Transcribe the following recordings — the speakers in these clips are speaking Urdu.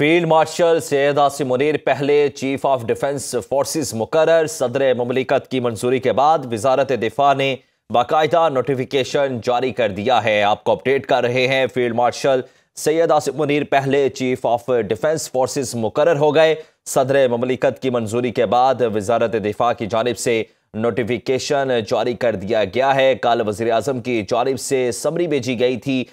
فیلڈ مارشل سید عاصم منیر پہلے چیف آف ڈیفنس فورسز مقرر۔ صدر مملکت کی منظوری کے بعد وزارت دفاع نے باقاعدہ نوٹیفیکیشن جاری کر دیا ہے۔ آپ کو اپڈیٹ کر رہے ہیں، فیلڈ مارشل سید عاصم منیر پہلے چیف آف ڈیفنس فورسز مقرر ہو گئے۔ صدر مملکت کی منظوری کے بعد وزارت دفاع کی جانب سے نوٹیفیکیشن جاری کر دیا گیا ہے۔ کل وزیر اعظم کی جانب سے سمری بھیجی گئی تھی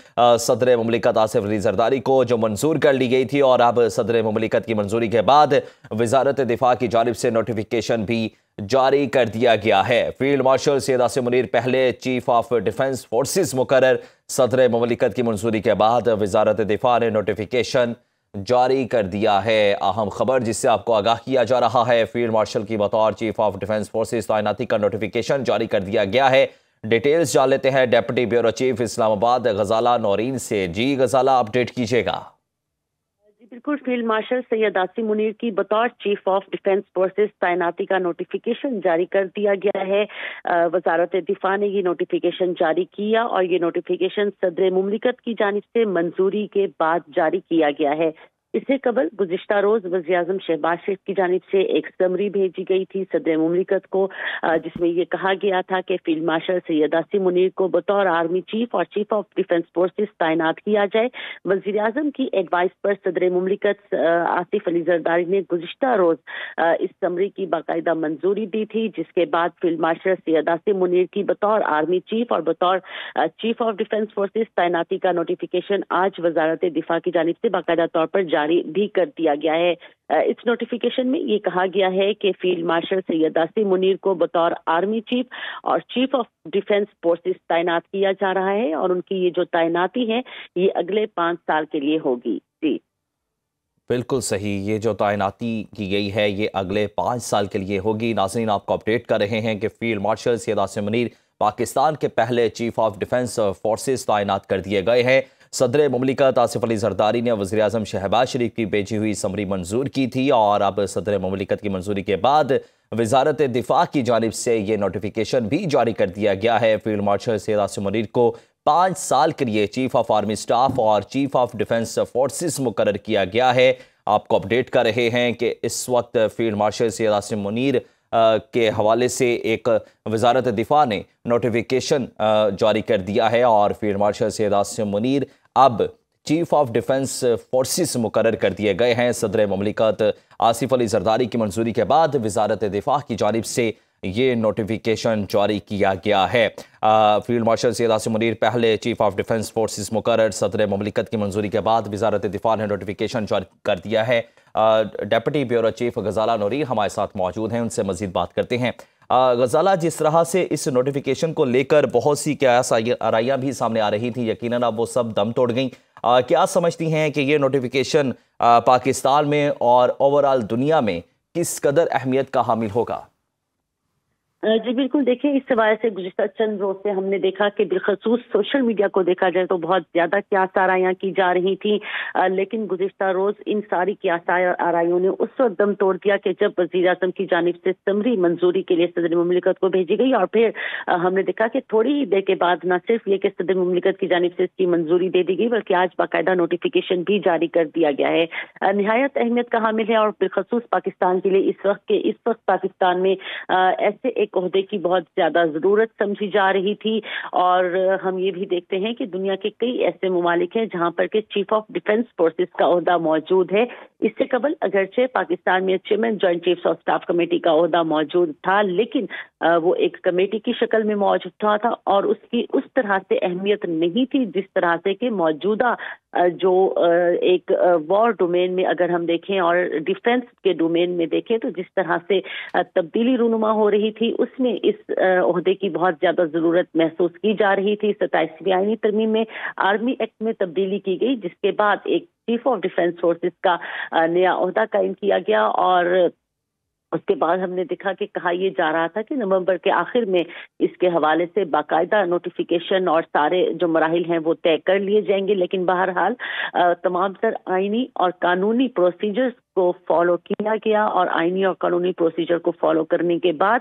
صدر مملکت آصف علی زرداری کو، جو منظور کر لی گئی تھی، اور اب صدر مملکت کی منظوری کے بعد وزارت دفاع کی جانب سے نوٹیفیکیشن بھی جاری کر دیا گیا ہے۔ فیلڈ مارشل سید عاصم منیر پہلے چیف آف ڈیفنس فورسز مقرر۔ صدر مملکت کی منظوری کے بعد وزارت دفاع نے نوٹیفیکیشن جاری کر دیا ہے۔ اہم خبر جس سے آپ کو آگاہ کیا جا رہا ہے، فیلڈ مارشل کی بطور چیف آف ڈیفنس فورسز تعیناتی کا نوٹیفیکیشن جاری کر دیا گیا ہے۔ ڈیٹیلز جان لیتے ہیں ڈیپٹی بیورو چیف اسلام آباد غزالہ نورین سے۔ جی غزالہ، اپڈیٹ کیجیے گا۔ جی بالکل، فیلڈ مارشل سید عاصم منیر کی بطور چیف آف ڈیفنس فورسز تعیناتی کا نوٹیفیکیشن جاری کر دیا گیا ہے۔ وزارت دفاع نے یہ نوٹیفیکیشن جاری کیا اور یہ نوٹیفیکیشن صدر مملکت کی جانب سے منظوری کے بعد جاری کیا گیا ہے۔ اس سے قبل گزشتہ روز وزیر اعظم شہباز شریف کی جانب سے ایک سمری بھیجی گئی تھی صدر مملکت کو، جس میں یہ کہا گیا تھا کہ فیلڈ مارشل سید عاصم منیر کو بطور آرمی چیف اور چیف آف ڈیفنس فورسز تعینات کیا جائے۔ وزیر اعظم کی ایڈوائس پر صدر مملکت آصف علی زرداری نے گزشتہ روز اس سمری کی باقاعدہ منظوری دی تھی، جس کے بعد فیلڈ مارشل سید عاصم منیر کی بطور آرمی چیف اور بطور چیف آف ڈیفنس فورسز تعیناتی کا نوٹیفیکیشن آج وزارت دفاع کی جانب سے باقاعدہ طور پر جاری بھی کر دیا گیا ہے۔ اس نوٹیفیکیشن میں یہ کہا گیا ہے کہ فیلڈ مارشل سید عاصم منیر کو بطور آرمی چیف اور چیف آف ڈیفنس فورسز تعینات کیا جا رہا ہے، اور ان کی یہ جو تعیناتی ہے یہ اگلے 5 سال کے لیے ہوگی۔ جی بالکل صحیح، یہ جو تعیناتی کی گئی ہے یہ اگلے 5 سال کے لیے ہوگی۔ ناظرین، آپ کو اپڈیٹ کر رہے ہیں کہ فیلڈ مارشل سید عاصم منیر پاکستان کے پہلے چیف آف ڈیفنس فورسز تعینات کر دیے گئے ہیں۔ صدر مملکت آصف علی زرداری نے وزیر اعظم شہباز شریف کی بھیجی ہوئی سمری منظور کی تھی، اور اب صدر مملکت کی منظوری کے بعد وزارت دفاع کی جانب سے یہ نوٹیفیکیشن بھی جاری کر دیا گیا ہے۔ فیلڈ مارشل سید عاصم منیر کو 5 سال کے لیے چیف آف آرمی سٹاف اور چیف آف ڈیفنس فورسز مقرر کیا گیا ہے۔ آپ کو اپڈیٹ کر رہے ہیں کہ اس وقت فیلڈ مارشل سید عاصم منیر کے حوالے سے ایک وزارت دفاع نے نوٹیفیکیشن جاری کر دیا ہے، اور فیلڈ مارشل سید عاصم منیر اب چیف آف ڈیفنس فورسز مقرر کر دیے گئے ہیں۔ صدر مملکت آصف علی زرداری کی منظوری کے بعد وزارت دفاع کی جانب سے یہ نوٹیفیکیشن جاری کیا گیا ہے۔ فیلڈ مارشل سید عاصم منیر پہلے چیف آف ڈیفنس فورسز مقرر۔ صدر مملکت کی منظوری کے بعد وزارت دفاع نے نوٹیفیکیشن جاری کر دیا ہے۔ Deputy bureau chief Ghazala Noreen ہمارے ساتھ موجود ہیں، ان سے مزید بات کرتے ہیں۔ غزالہ، جس طرح سے اس نوٹیفیکیشن کو لے کر بہت سی قیاس آرائیاں بھی سامنے آ رہی تھیں، یقیناً اب وہ سب دم توڑ گئیں، کیا سمجھتی ہیں کہ یہ نوٹیفیکیشن پاکستان میں اور اوورآل دنیا میں کس قدر اہمیت کا حامل ہوگا؟ جی بالکل، دیکھیں اس حوالے سے گزشتہ چند روز سے ہم نے دیکھا کہ بالخصوص سوشل میڈیا کو دیکھا جائے تو بہت زیادہ قیاس آرائیاں کی جا رہی تھیں، لیکن گزشتہ روز ان ساری قیاس آرائیوں نے اس وقت دم توڑ دیا کہ جب وزیر اعظم کی جانب سے سمری منظوری کے لیے صدر مملکت کو بھیجی گئی، اور پھر ہم نے دیکھا کہ تھوڑی ہی دیر کے بعد نہ صرف یہ کہ صدر مملکت کی جانب سے اس کی منظوری دے دی گئی، بلکہ آج باقاعدہ نوٹیفیکیشن بھی جاری کر دیا گیا ہے۔ نہایت اہمیت کا حامل ہے، اور بالخصوص پاکستان کے لیے اس وقت پاکستان میں ایسے ایک عہدے کی بہت زیادہ ضرورت سمجھی جا رہی تھی، اور ہم یہ بھی دیکھتے ہیں کہ دنیا کے کئی ایسے ممالک ہیں جہاں پر کہ چیف آف ڈیفنس فورسز کا عہدہ موجود ہے۔ اس سے قبل اگرچہ پاکستان میں chairman joint chiefs of staff committee کا عہدہ موجود تھا، لیکن وہ ایک کمیٹی کی شکل میں موجود تھا، اور اس کی اس طرح سے اہمیت نہیں تھی جس طرح سے کہ موجودہ جو ایک وار ڈومین میں اگر ہم دیکھیں اور ڈیفنس کے ڈومین میں دیکھیں تو جس طرح سے تبدیلی رونما ہو رہی تھی، اس میں اس عہدے کی بہت زیادہ ضرورت محسوس کی جا رہی تھی۔ 27ویں آئینی ترمیم میں آرمی ایکٹ میں تبدیلی کی گئی، جس کے بعد ایک چیف آف ڈیفنس فورسز کا نیا عہدہ قائم کیا گیا، اور اس کے بعد ہم نے دیکھا کہ کہا یہ جا رہا تھا کہ نومبر کے آخر میں اس کے حوالے سے باقاعدہ نوٹیفیکیشن اور سارے جو مراحل ہیں وہ طے کر لیے جائیں گے، لیکن بہرحال تمام تر آئینی اور قانونی پروسیجرز کو فالو کیا گیا، اور آئینی اور قانونی پروسیجر کو فالو کرنے کے بعد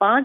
5